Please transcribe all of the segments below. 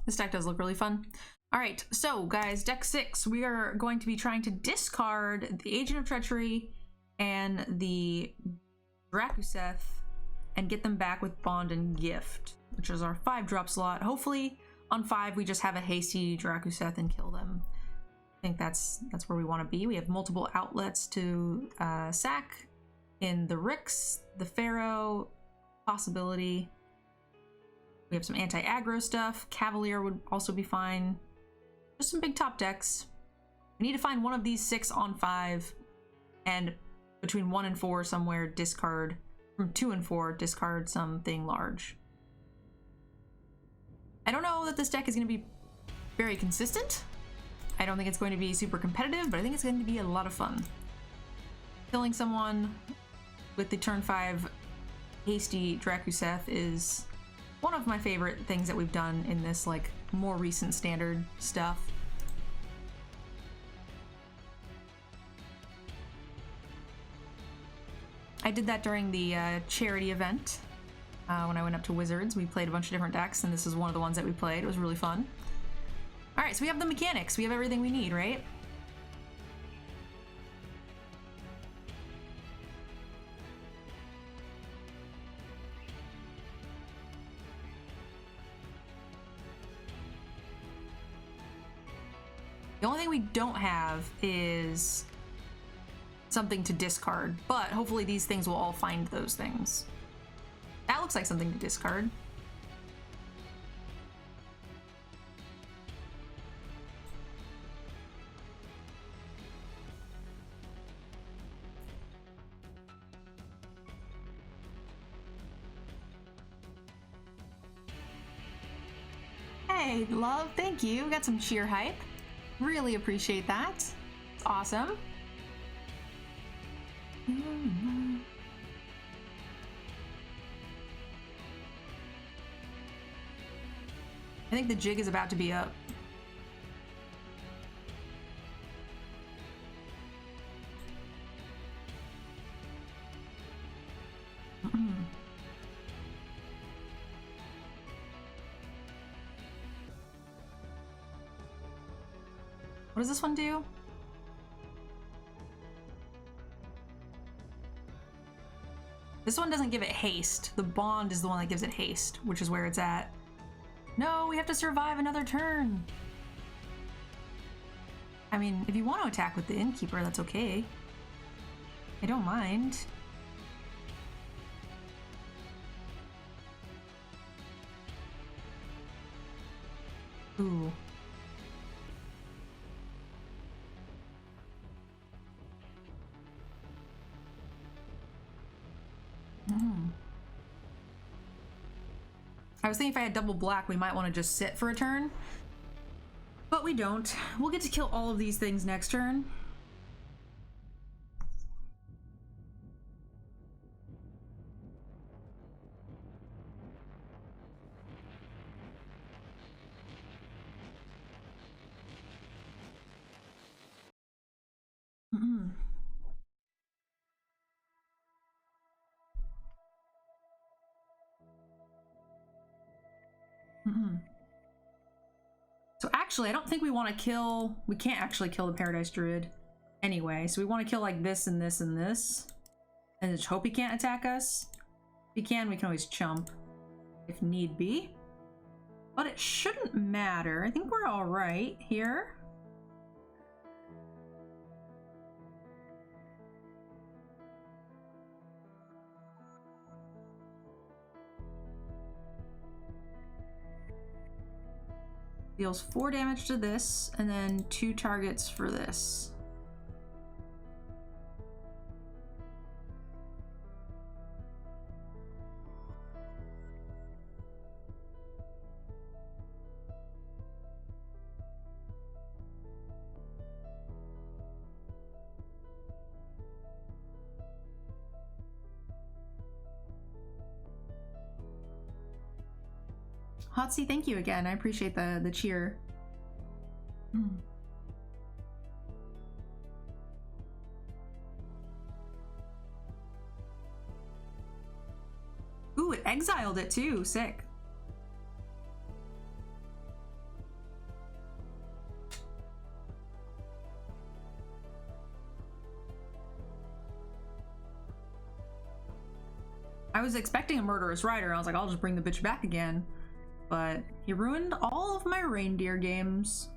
This deck does look really fun. All right, so guys, deck 6, we are going to be trying to discard the Agent of Treachery and the Drakuseth and get them back with Bond and Gift, which is our 5-drop slot. Hopefully on 5 we just have a hasty Drakuseth and kill them. I think that's where we want to be. We have multiple outlets to sack in the Rix, the Pharaoh, possibility. We have some anti-aggro stuff. Cavalier would also be fine. Just some big top decks. We need to find one of these 6 on 5, and between 1 and 4 somewhere discard, from 2 and 4 discard something large. I don't know that this deck is going to be very consistent. I don't think it's going to be super competitive, but I think it's going to be a lot of fun. Killing someone with the turn 5 hasty Drakuseth is one of my favorite things that we've done in this like more recent standard stuff. I did that during the charity event when I went up to Wizards. We played a bunch of different decks, and this is one of the ones that we played. It was really fun. All right, so we have the mechanics. We have everything we need, right? The only thing we don't have is something to discard, but hopefully these things will all find those things. That looks like something to discard. Hey, love, thank you. Got some cheer hype. Really appreciate that. It's awesome. I think the jig is about to be up. What does this one do? This one doesn't give it haste. The Bond is the one that gives it haste, which is where it's at. No, we have to survive another turn. I mean, if you want to attack with the Innkeeper, that's okay. I don't mind. Ooh. I was thinking if I had double black, we might want to just sit for a turn, but we don't. We'll get to kill all of these things next turn. So actually, I don't think we want to kill... We can't actually kill the Paradise Druid anyway. So we want to kill like this and this and this. And just hope he can't attack us. If he can, we can always chump if need be. But it shouldn't matter. I think we're all right here. Deals 4 damage to this, and then 2 targets for this. Hotsy, thank you again. I appreciate the cheer. Ooh, it exiled it too. Sick. I was expecting a murderous rider. I was like, I'll just bring the bitch back again. But he ruined all of my reindeer games.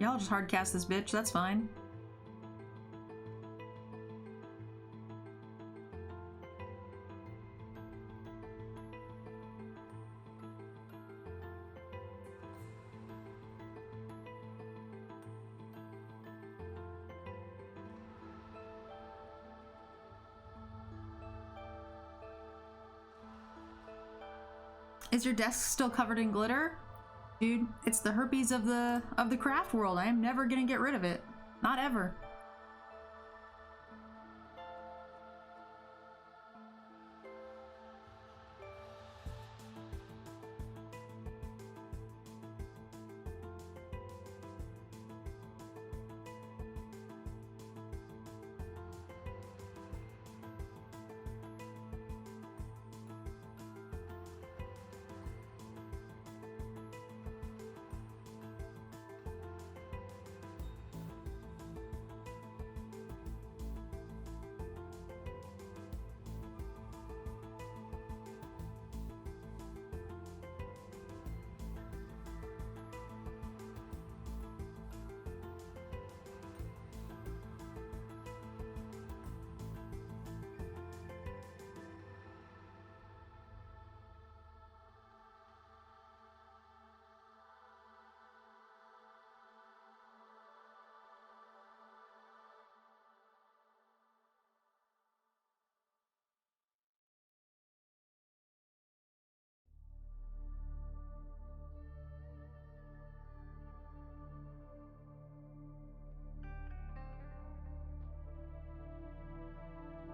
Yeah, I'll just hard cast this bitch, that's fine. Is your desk still covered in glitter? Dude, it's the herpes of the craft world. I am never gonna get rid of it. Not ever.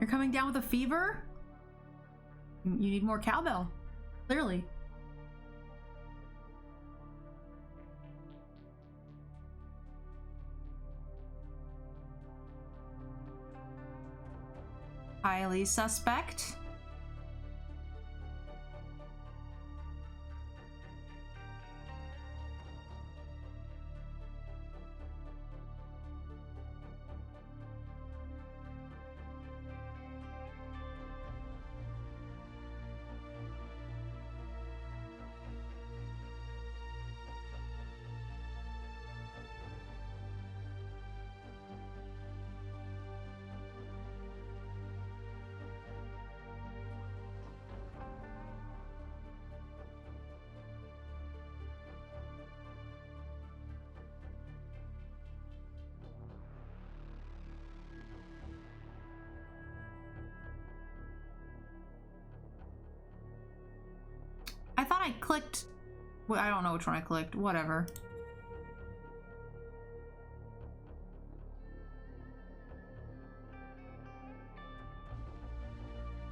You're coming down with a fever? You need more cowbell, clearly. Highly suspect. I thought I clicked... Well, I don't know which one I clicked. Whatever.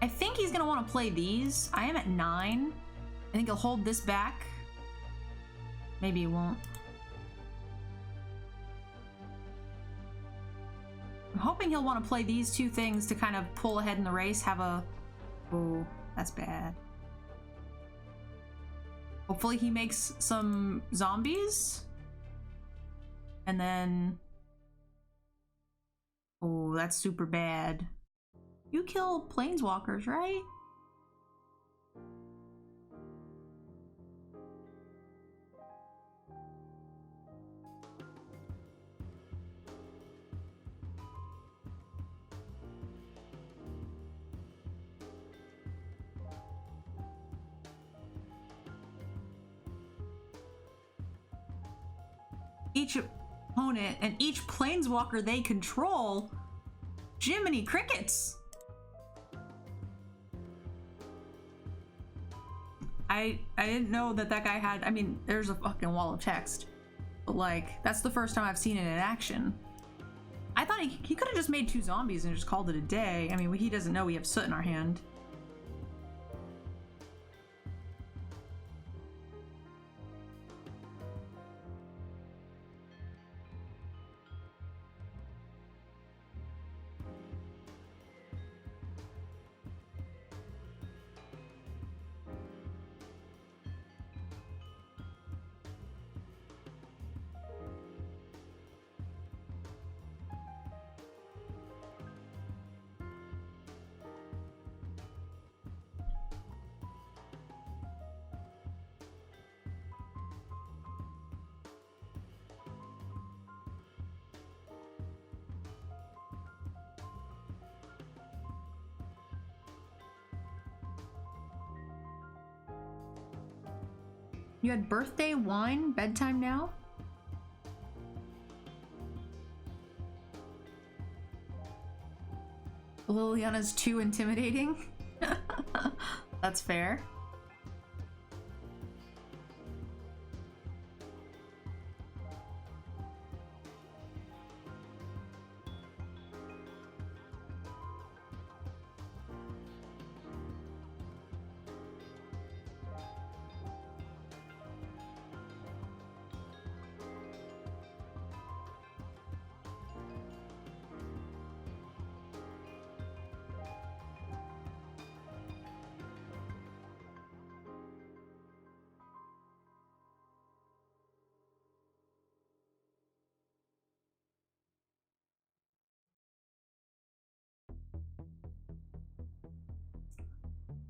I think he's gonna want to play these. I am at 9. I think he'll hold this back. Maybe he won't. hoping he'll want to play these two things to kind of pull ahead in the race, have a... Oh, that's bad. Hopefully he makes some zombies. And then... Oh, that's super bad. You kill planeswalkers, right? Each opponent and each planeswalker they control. Jiminy Crickets! I didn't know that guy had... I mean, there's a fucking wall of text. But like, that's the first time I've seen it in action. I thought he could have just made 2 zombies and just called it a day. I mean, he doesn't know we have soot in our hand. You had birthday wine, bedtime now? Liliana's too intimidating? That's fair.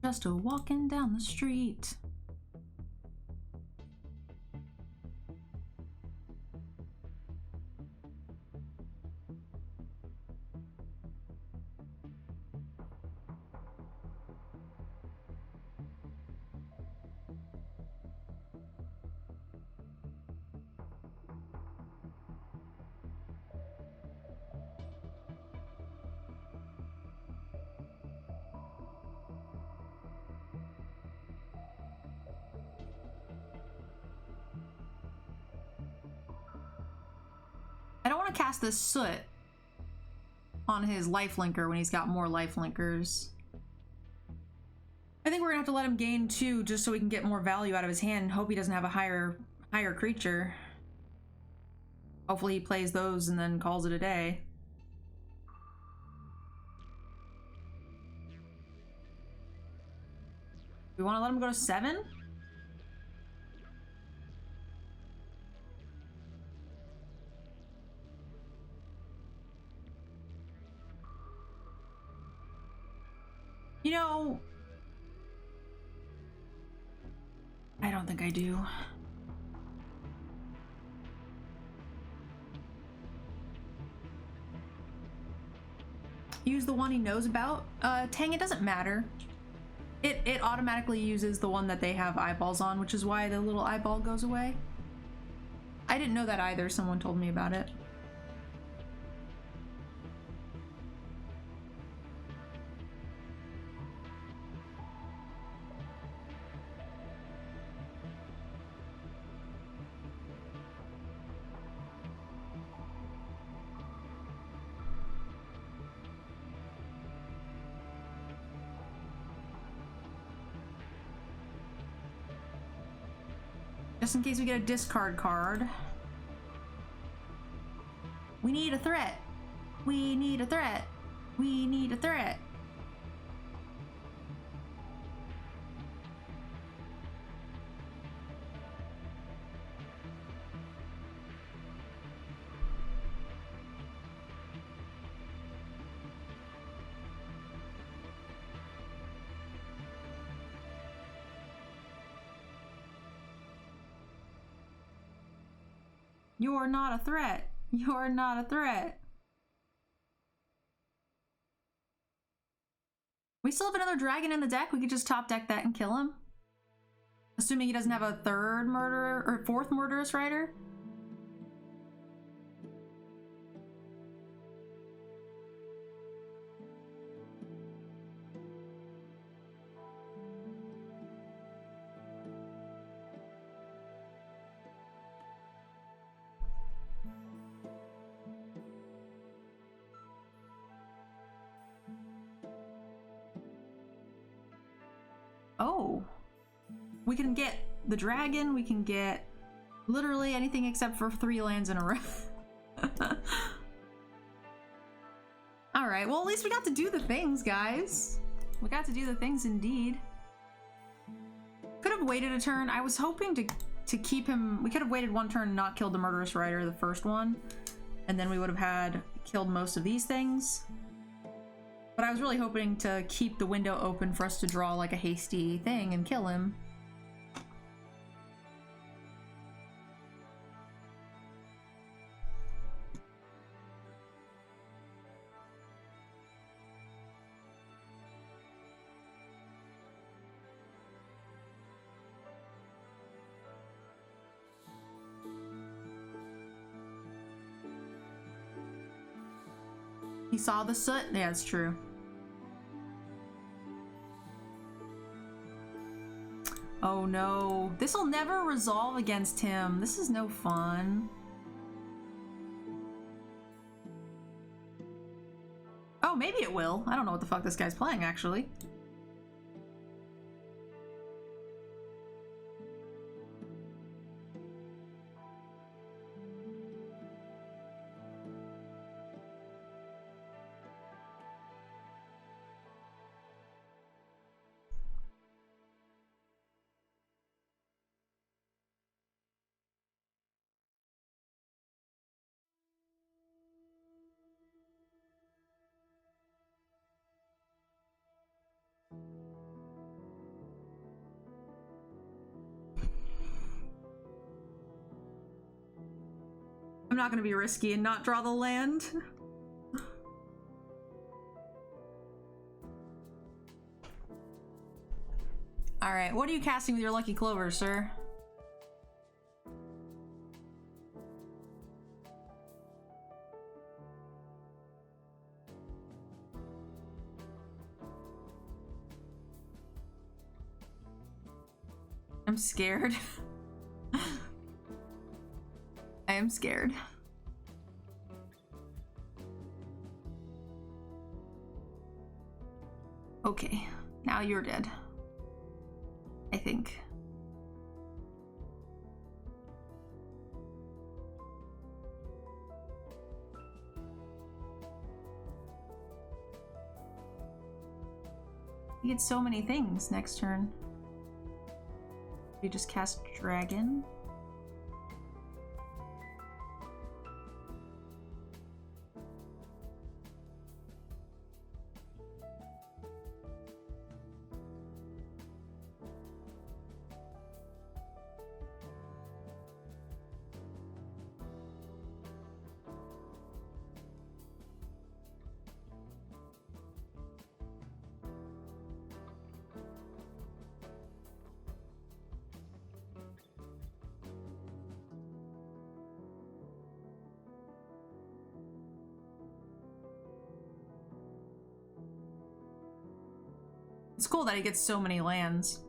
Just a walking down the street. I don't want to cast this soot on his lifelinker when he's got more lifelinkers. I think we're gonna have to let him gain 2 just so we can get more value out of his hand and hope he doesn't have a higher creature. Hopefully he plays those and then calls it a day. We want to let him go to 7? You know, I don't think I do. Use the one he knows about? Tang, it doesn't matter. It automatically uses the one that they have eyeballs on, which is why the little eyeball goes away. I didn't know that either, someone told me about it. Just in case we get a discard card. We need a threat. We need a threat. We need a threat. You're not a threat. You're not a threat. We still have another dragon in the deck. We could just top deck that and kill him. Assuming he doesn't have a third murderer or fourth murderous rider. Oh, we can get the dragon, we can get literally anything except for 3 lands in a row. Alright, well at least we got to do the things, guys. We got to do the things indeed. Could have waited a turn. I was hoping to keep him. We could have waited 1 turn and not killed the Murderous Rider, the first one. And then we would have had killed most of these things. But I was really hoping to keep the window open for us to draw like a hasty thing and kill him. He saw the soot? Yeah, it's true. Oh no. This'll never resolve against him. This is no fun. Oh, maybe it will. I don't know what the fuck this guy's playing, actually. I'm not gonna be risky and not draw the land. Alright, what are you casting with your lucky clover, sir? I'm scared. I am scared. Okay, now you're dead. I think. You get so many things next turn. You just cast Dragon. It's cool that he gets so many lands.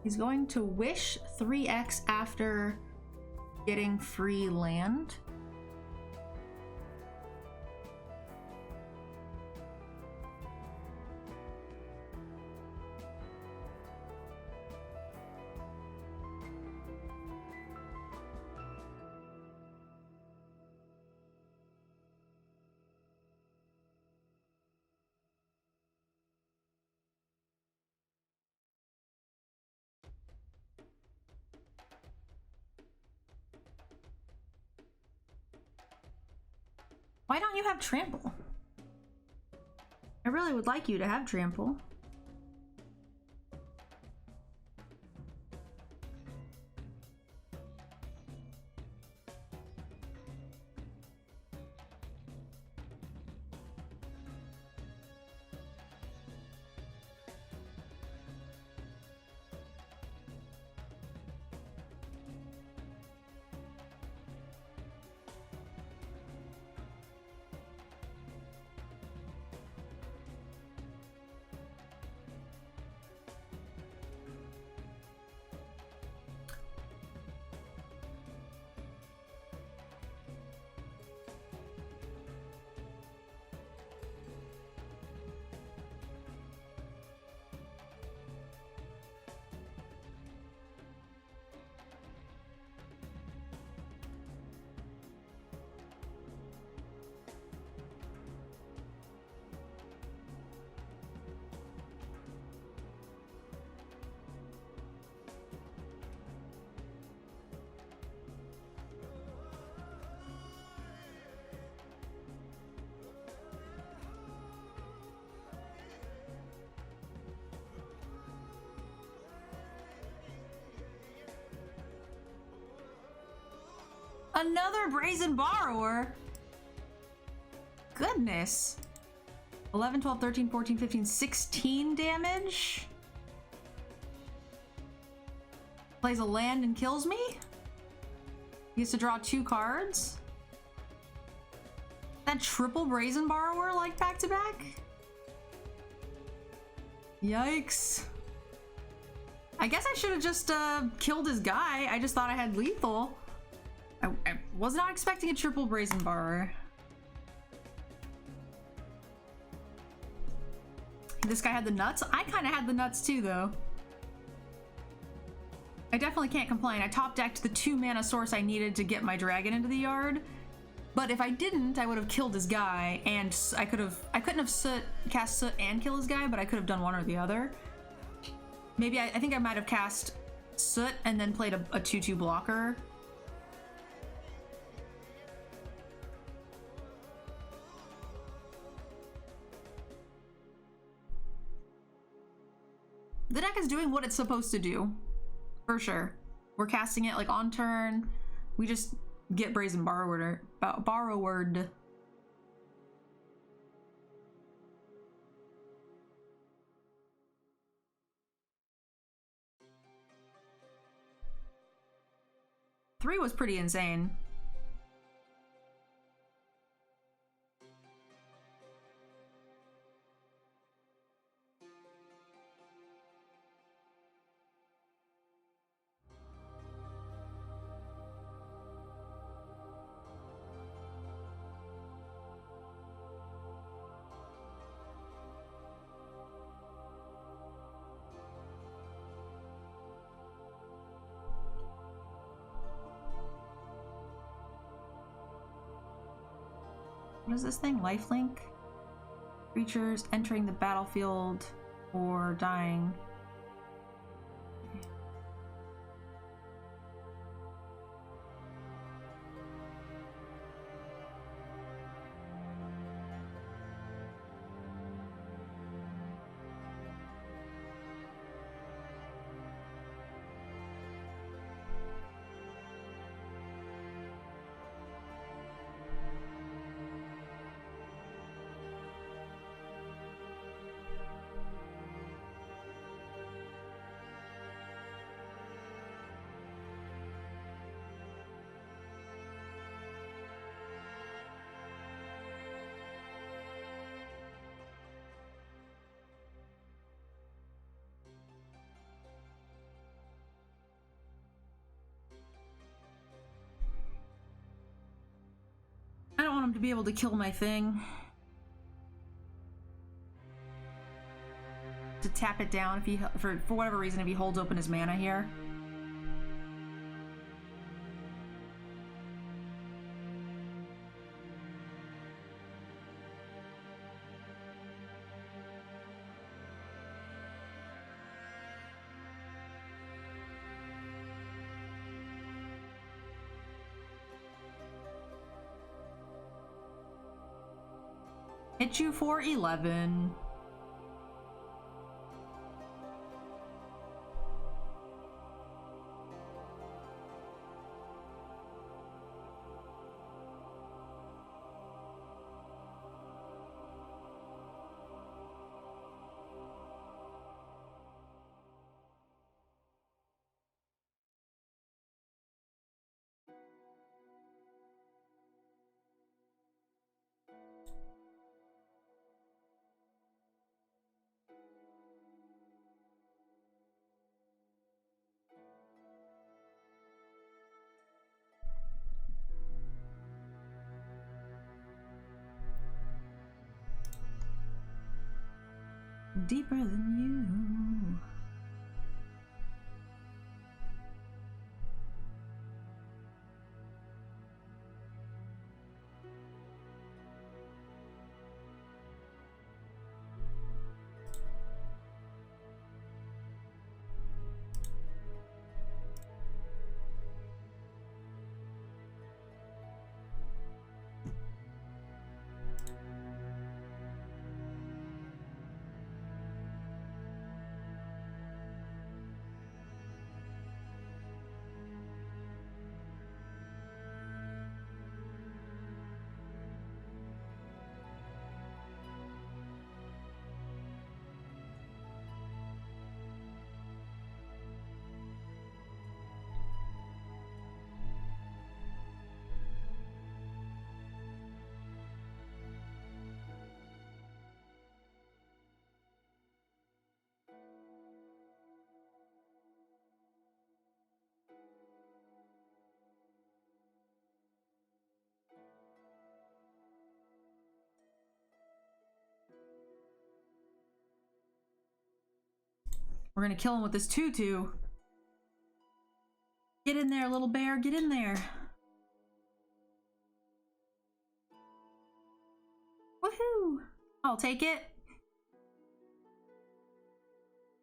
He's going to wish 3x after getting free land. Why don't you have trample? I really would like you to have trample. Another brazen borrower? Goodness. 11, 12, 13, 14, 15, 16 damage? Plays a land and kills me? He gets to draw 2 cards? That triple brazen borrower like back to back? Yikes. I guess I should have just killed his guy. I just thought I had lethal. I was not expecting a triple brazen borrower. This guy had the nuts. I kind of had the nuts too, though. I definitely can't complain. I top decked the 2 mana source I needed to get my dragon into the yard. But if I didn't, I would have killed his guy, and I couldn't have cast Soot and kill his guy, but I could have done one or the other. Maybe I think I might have cast Soot and then played a 2/2 blocker. The deck is doing what it's supposed to do, for sure. We're casting it like on turn. We just get brazen borrowered. Three was pretty insane. What is this thing? Lifelink? Creatures entering the battlefield or dying. I don't want him to be able to kill my thing. To tap it down if he, for whatever reason, if he holds open his mana here. Hit you for 11. Deeper than you. We're gonna kill him with this tutu. Get in there, little bear, get in there. Woohoo! I'll take it.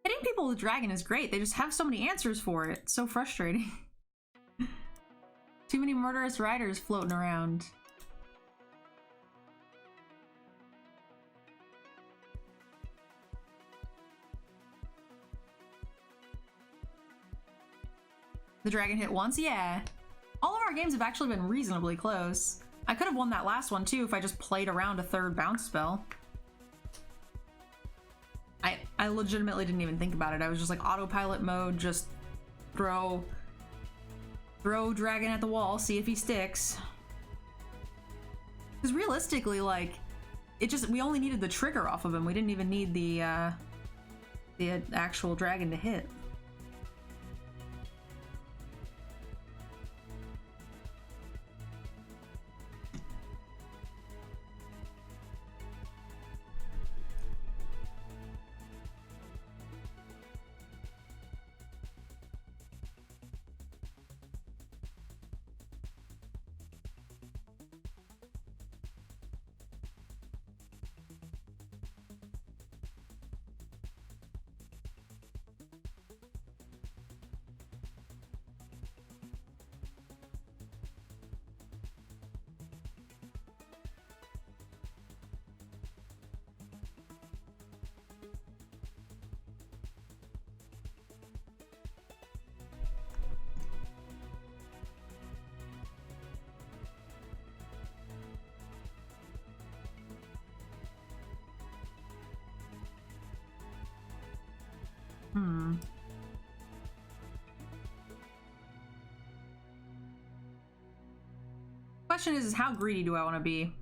Hitting people with dragon is great. They just have so many answers for it. It's so frustrating. Too many murderous riders floating around. The dragon hit once? Yeah. All of our games have actually been reasonably close. I could have won that last one too if I just played around a third bounce spell. I legitimately didn't even think about it. I was just like autopilot mode, just throw dragon at the wall, see if he sticks. Because realistically, like, we only needed the trigger off of him. We didn't even need the actual dragon to hit. Question is how greedy do I want to be?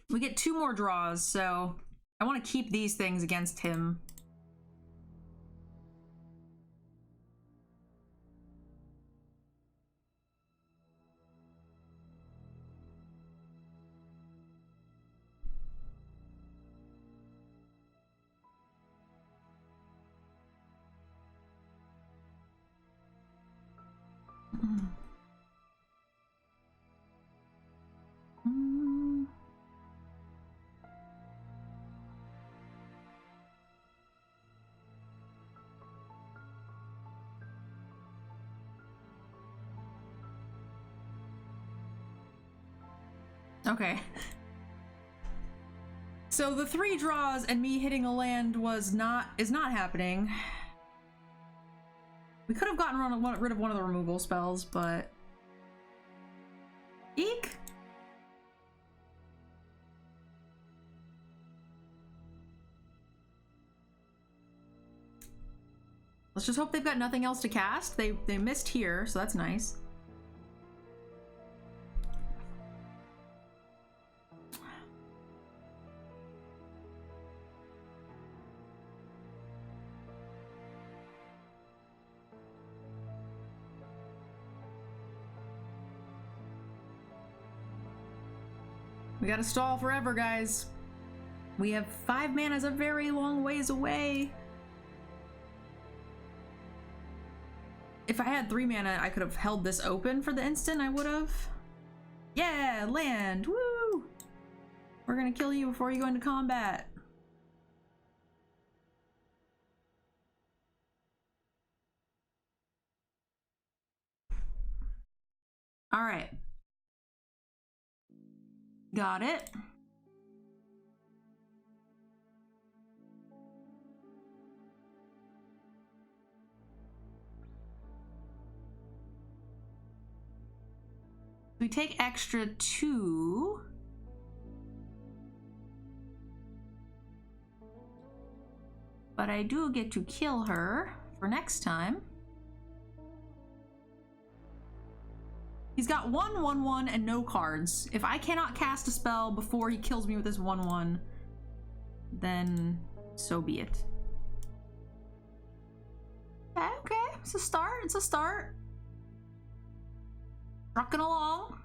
We get 2 more draws, so I want to keep these things against him. Okay. So the 3 draws and me hitting a land is not happening. We could have gotten rid of one of the removal spells, but eek. Let's just hope they've got nothing else to cast. They missed here, so that's nice. We gotta stall forever, guys. We have 5 mana's a very long ways away. If I had 3 mana, I could have held this open for the instant. I would have. Yeah, land. Woo! We're gonna kill you before you go into combat. All right. Got it. We take extra 2. But I do get to kill her for next time. He's got 1/1/1 and no cards. If I cannot cast a spell before he kills me with this 1/1, then so be it. Okay, it's a start. It's a start. Trucking along.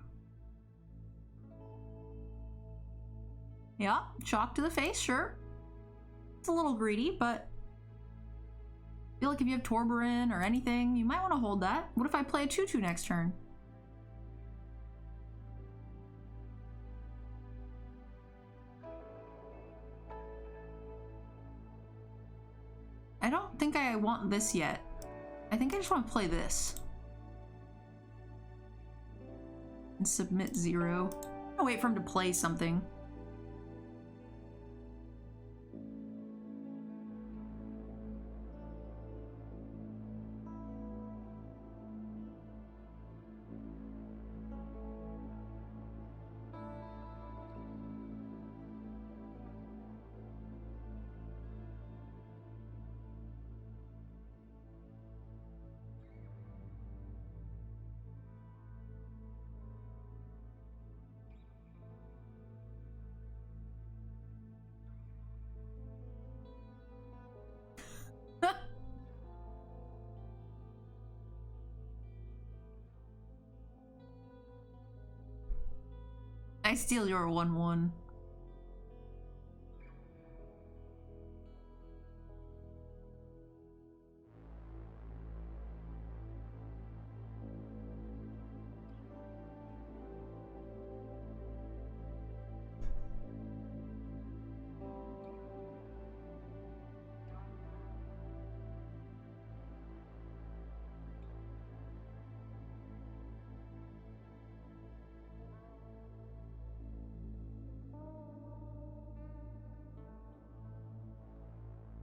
Yeah, chalk to the face, sure. It's a little greedy, but I feel like if you have Torburin or anything, you might want to hold that. What if I play a 2/2 next turn? I don't think I want this yet. I think I just want to play this. And submit 0. I'll wait for him to play something. I steal your 1/1.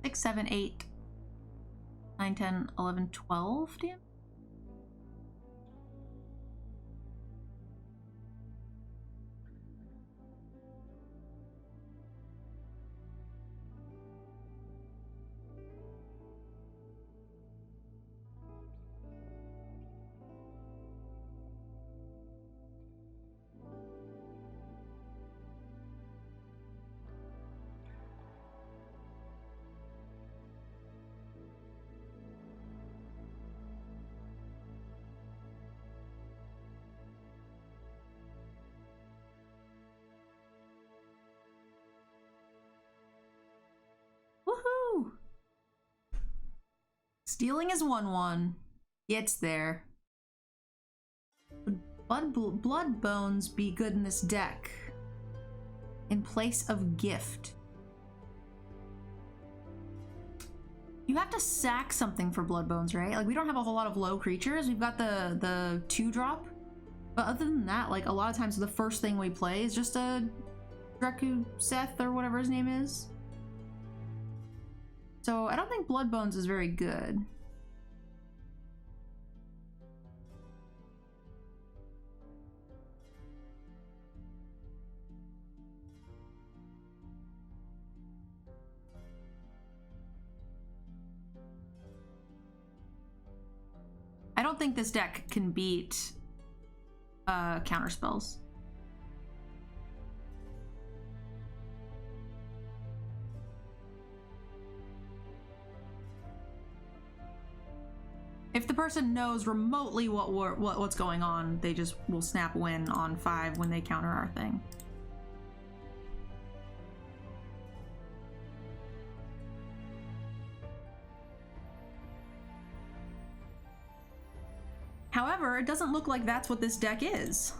Six, 7, 8, 9, 10, 11, 12, damn. Woohoo! Stealing is 1/1. It's there. Would blood bones be good in this deck? In place of gift. You have to sack something for blood bones, right? Like, we don't have a whole lot of low creatures. We've got the 2-drop, But other than that, like, a lot of times the first thing we play is just a Grixis or whatever his name is. So I don't think Blood Bones is very good. I don't think this deck can beat counter spells. If the person knows remotely what's going on, they just will snap win on 5 when they counter our thing. However, it doesn't look like that's what this deck is.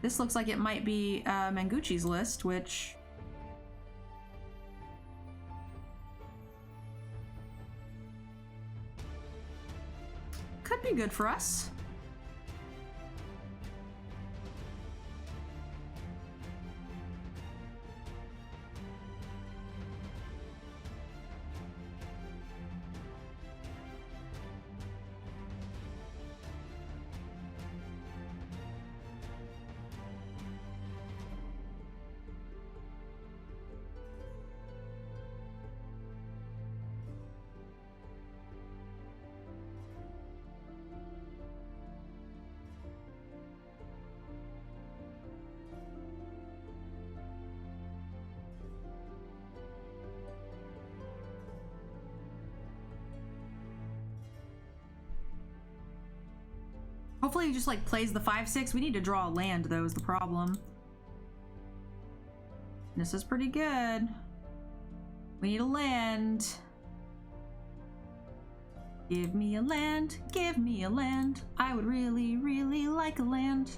This looks like it might be Manguchi's list, which... could be good for us. Hopefully he just like plays the 5/6. We need to draw a land though is the problem. This is pretty good. We need a land. Give me a land, give me a land. I would really, really like a land.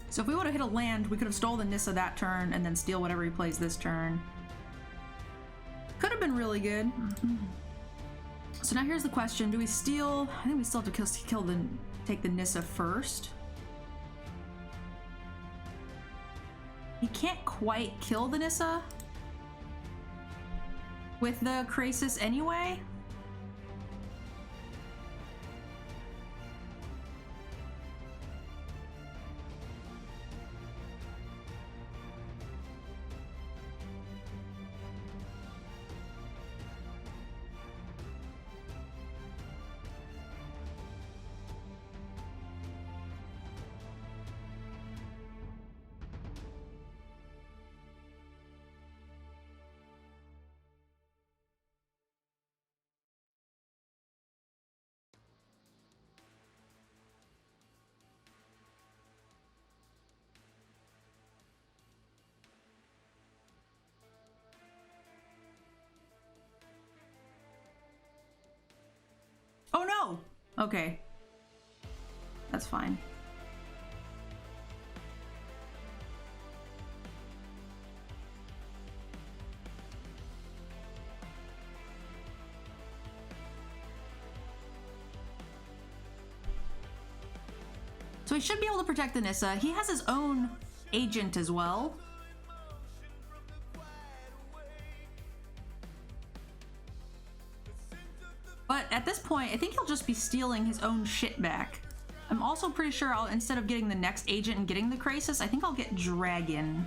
So if we would have hit a land, we could have stole the Nissa that turn and then steal whatever he plays this turn. Could have been really good. So now here's the question. Do we steal? I think we still have to take the Nissa first. He can't quite kill the Nissa with the Grixis anyway. Oh no! Okay. That's fine. So he should be able to protect the Nissa. He has his own agent as well. But at this point, I think he'll just be stealing his own shit back. I'm also pretty sure I'll, instead of getting the next agent and getting the Grixis, I think I'll get Dragon.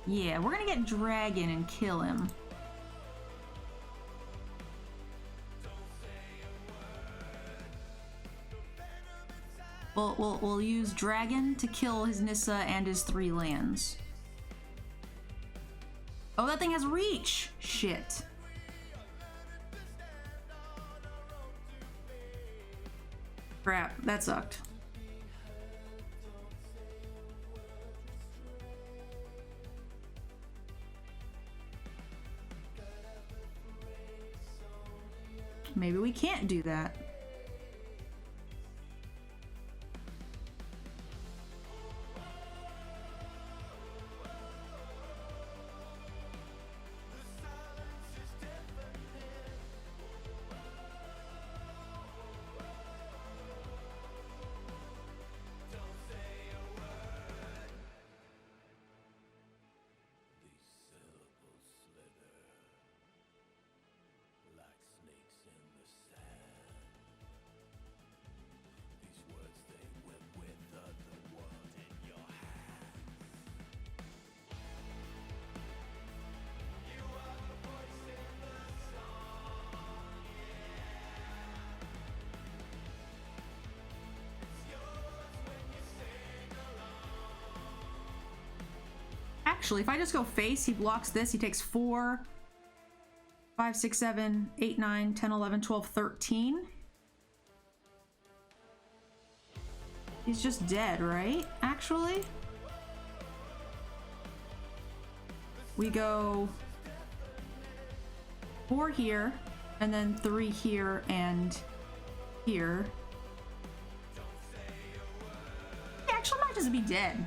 Yeah, we're gonna get Dragon and kill him. We'll use Dragon to kill his Nissa and his 3 lands. Oh, that thing has reach! Shit. Crap, that sucked. Maybe we can't do that. Actually, if I just go face, he blocks this. He takes 4, 5, 6, 7, 8, 9, 10, 11, 12, 13. He's just dead, right? Actually? We go 4 here, and then 3 here and here. He actually might just be dead.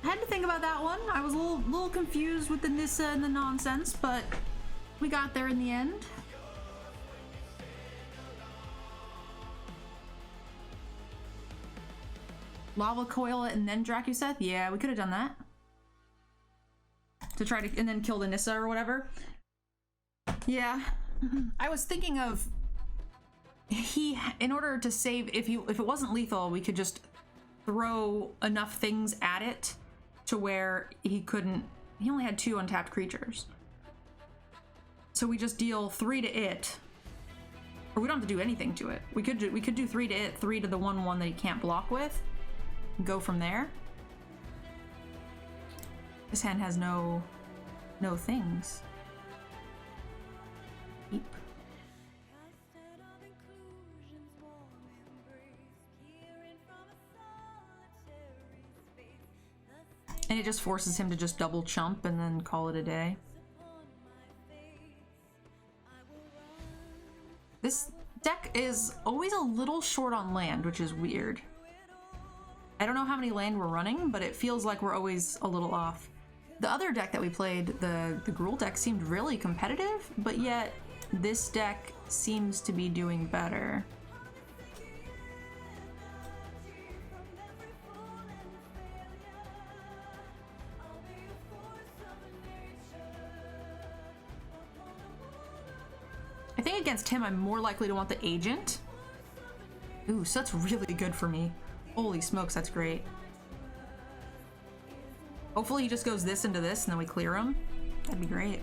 I had to think about that one. I was a little confused with the Nissa and the nonsense, but we got there in the end. Lava coil it and then Dracuseth? Yeah, we could have done that. To try to, and then kill the Nissa or whatever. Yeah. I was thinking of, in order to save, if it wasn't lethal, we could just throw enough things at it to where he only had 2 untapped creatures. So we just deal 3 to it. Or we don't have to do anything to it. We could do 3 to it, 3 to the 1/1 that he can't block with. And go from there. This hand has no things. Eep. And it just forces him to just double chump and then call it a day. This deck is always a little short on land, which is weird. I don't know how many land we're running, but it feels like we're always a little off. The other deck that we played, the Gruul deck, seemed really competitive, but yet this deck seems to be doing better. I think against him, I'm more likely to want the Agent. Ooh, so that's really good for me. Holy smokes, that's great. Hopefully he just goes this into this and then we clear him. That'd be great.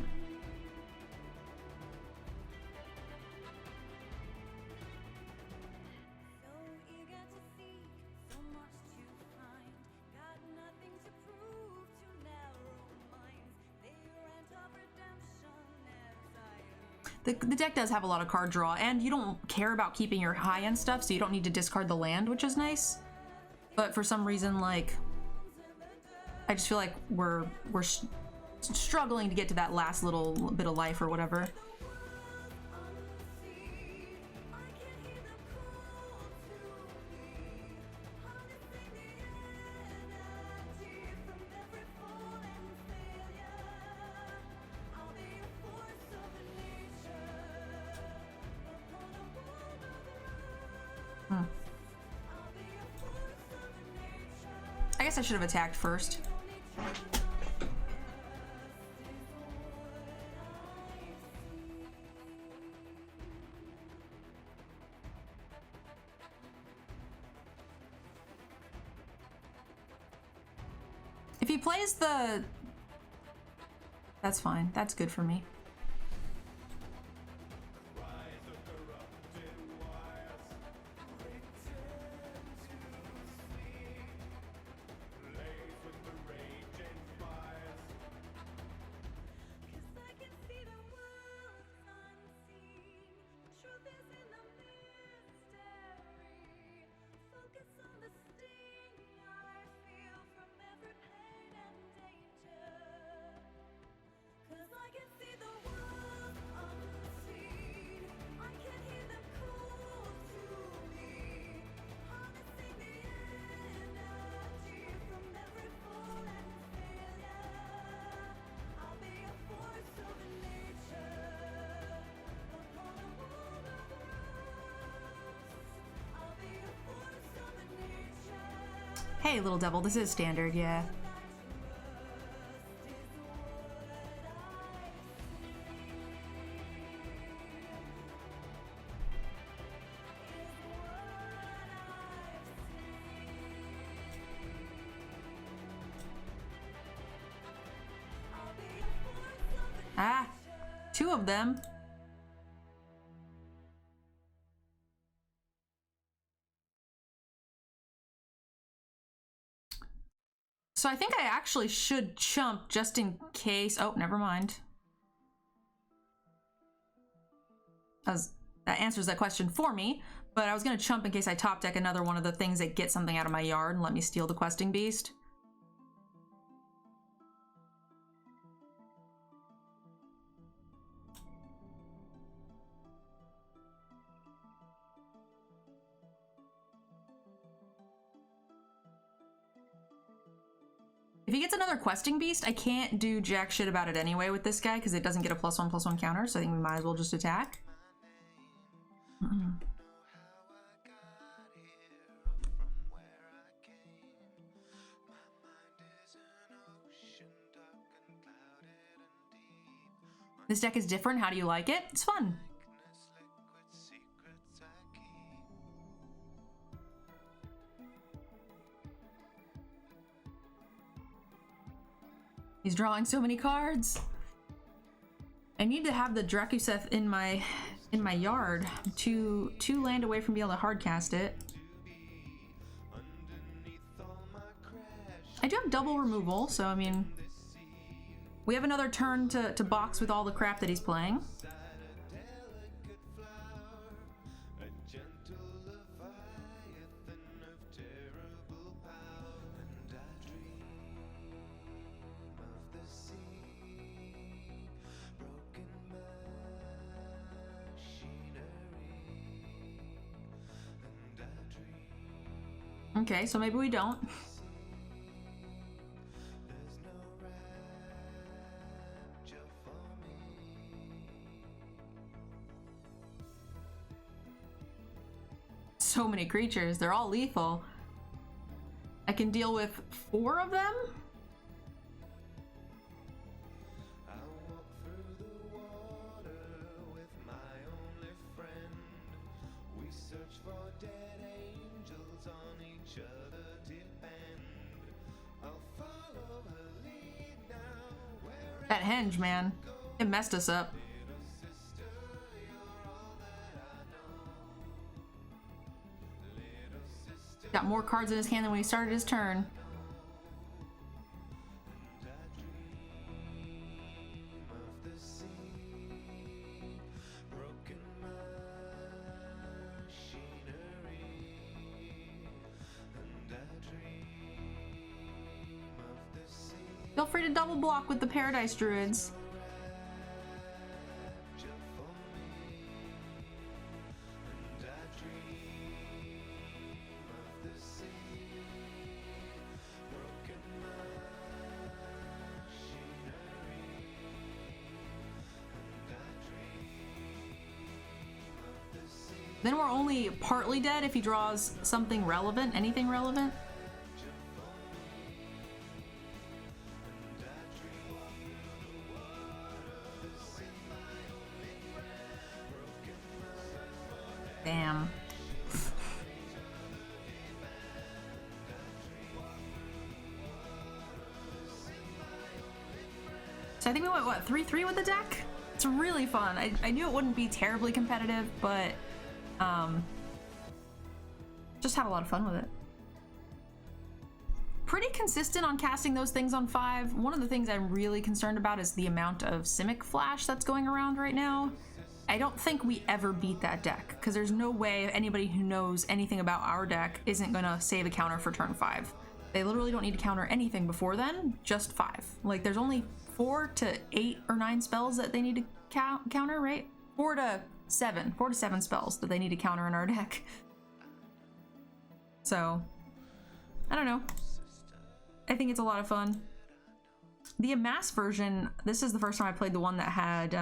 The deck does have a lot of card draw, and you don't care about keeping your high-end stuff, so you don't need to discard the land, which is nice. But for some reason, like, I just feel like we're struggling to get to that last little bit of life or whatever. guess I should have attacked first. If he plays the... That's fine. That's good for me. Hey, little devil, this is standard, yeah. Ah, two of them. So I think I actually should chump just in case. Oh, never mind. That answers that question for me, but I was gonna chump in case I top deck another one of the things that get something out of my yard and let me steal the questing beast. If he gets another questing beast, I can't do jack shit about it anyway with this guy because it doesn't get a +1/+1 counter, so I think we might as well just attack. This deck is different. How do you like it? It's fun. He's drawing so many cards. I need to have the Dracuseth in my yard to land away from being able to hardcast it. I do have double removal, so I mean, we have another turn to box with all the crap that he's playing. Okay, so maybe we don't. So many creatures, they're all lethal. I can deal with 4 of them? That henge, man. It messed us up. Got more cards in his hand than when he started his turn. Feel free to double block with the Paradise Druids. Then we're only partly dead if he draws something relevant, anything relevant. Damn. So I think we went, what, 3-3 with the deck? It's really fun. I knew it wouldn't be terribly competitive, but just had a lot of fun with it. Pretty consistent on casting those things on 5. One of the things I'm really concerned about is the amount of Simic Flash that's going around right now. I don't think we ever beat that deck, because there's no way anybody who knows anything about our deck isn't going to save a counter for turn 5. They literally don't need to counter anything before then, just 5. Like, there's only 4 to 8 or 9 spells that they need to counter, right? 4 to 7 spells that they need to counter in our deck. So, I don't know. I think it's a lot of fun. The Amass version, this is the first time I played the one that had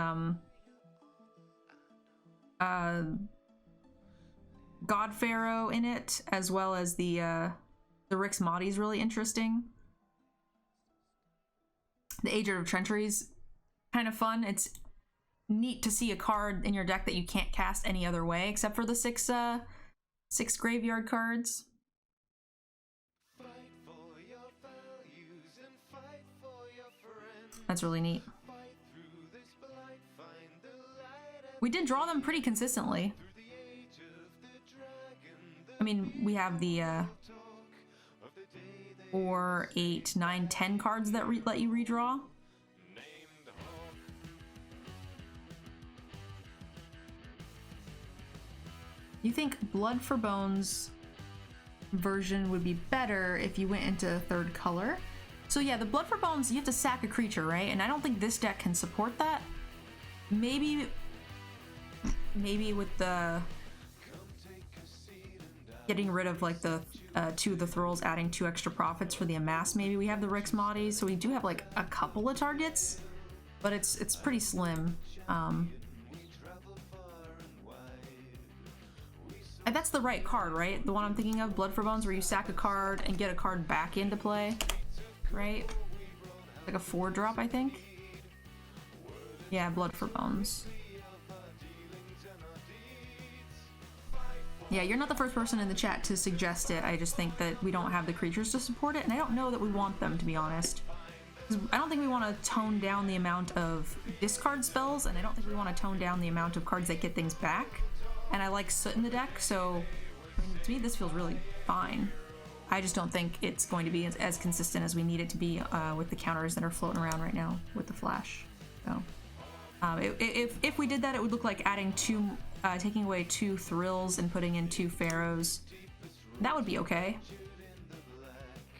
God Pharaoh in it, as well as the Rix Mahdi is really interesting. The Agent of Treachery is kind of fun. It's neat to see a card in your deck that you can't cast any other way except for the six graveyard cards. That's really neat. We did draw them pretty consistently. I mean, we have the 4, 8, 9, 10 cards that let you redraw. You think Blood for Bones version would be better if you went into third color? So yeah, the Blood for Bones, you have to sack a creature, right? And I don't think this deck can support that. Maybe with the getting rid of like the 2 of the Thralls, adding 2 extra profits for the Amass, maybe we have the Rix Mahdi, so we do have like a couple of targets, but it's pretty slim. And that's the right card, right? The one I'm thinking of, Blood for Bones, where you sack a card and get a card back into play, right? Like a 4-drop, I think. Yeah, Blood for Bones. Yeah, you're not the first person in the chat to suggest it. I just think that we don't have the creatures to support it, and I don't know that we want them, to be honest. I don't think we want to tone down the amount of discard spells, and I don't think we want to tone down the amount of cards that get things back. And I like Soot in the deck, so I mean, to me this feels really fine. I just don't think it's going to be as consistent as we need it to be with the counters that are floating around right now with the Flash. So if we did that, it would look like adding taking away 2 Thrills and putting in 2 Pharaohs. That would be okay.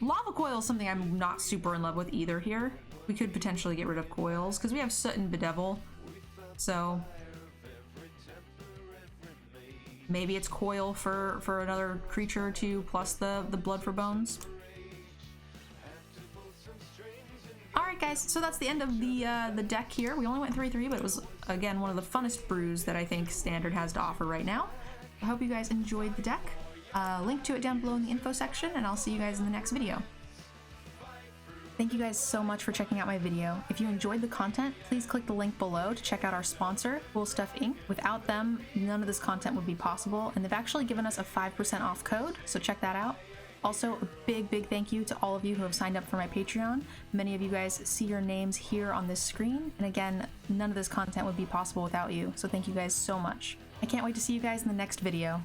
Lava Coil is something I'm not super in love with either here. We could potentially get rid of Coils because we have Soot and Bedevil. So maybe it's Coil for another creature or 2 plus the Blood for Bones. Alright guys, so that's the end of the deck here. We only went 3-3, but it was, again, one of the funnest brews that I think Standard has to offer right now. I hope you guys enjoyed the deck. Link to it down below in the info section, and I'll see you guys in the next video. Thank you guys so much for checking out my video. If you enjoyed the content, please click the link below to check out our sponsor, Cool Stuff Inc. Without them, none of this content would be possible, and they've actually given us a 5% off code, so check that out. Also, a big thank you to all of you who have signed up for my Patreon. Many of you guys see your names here on this screen, and again, none of this content would be possible without you, so thank you guys so much. I can't wait to see you guys in the next video.